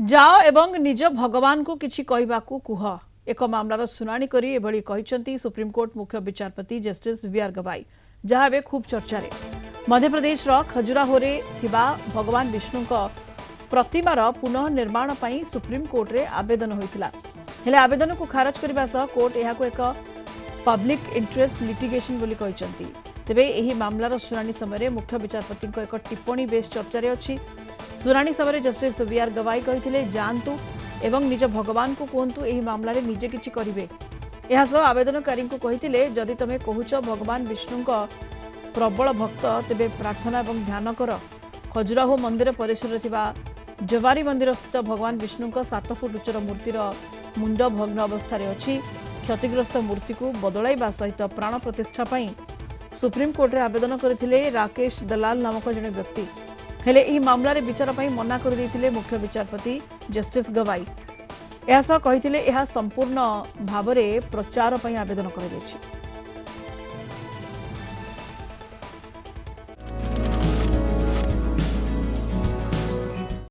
जाओ एवं निज भगवान को किछि कहबाकू कुह एक मामलार शुणाणी करी एभली कहिसंती सुप्रीमकोर्ट मुख्य विचारपति जस्टिस वीआर गवाई जहाँ एवं खूब चर्चा मध्यप्रदेश खजुराहोरे थिबा भगवान विष्णु प्रतिमार पुनः निर्माण पई सुप्रीमकोर्ट रे आवेदन होइतिला हेले आवेदन को खारज करबा सह कोर्ट एहाको एक पब्लिक इंटरेस्ट लिटिगेशन बोली कहिसंती। तेबे एही मामलार शुणाणी समय मुख्य विचारपति एक टिप्पणी बेस चर्चारे अछि। शुणाणी समय जस्टिस वीआर गवाई कहिथिले जानतु एवं निज भगवान को कहतु एही मामला रे निजे किछि करिवे। एहा सह आवेदनकारी को कहिथिले जदि तमे कहूछ भगवान विष्णु प्रबल भक्त तेबे प्रार्थना एवं ध्यान कर। खजुराहो मंदिर परिसर थिबा जवारी मंदिर स्थित भगवान विष्णु 7 फुट उच्चर मूर्तिर मुंड भग्न अवस्था अच्छी। क्षतिग्रस्त मूर्ति को बदलाइबा सहित प्राण प्रतिष्ठा पई सुप्रीमकोर्ट रे आवेदन करथिले राकेश दलाल नामक जने व्यक्ति। हेले एही मामला रे विचार पई मना कर दैथिले मुख्य विचारपति जस्टिस गवाई। एहा सह कहिथिले एहा संपूर्ण भाबरे प्रचार पई आवेदन कर दैछि।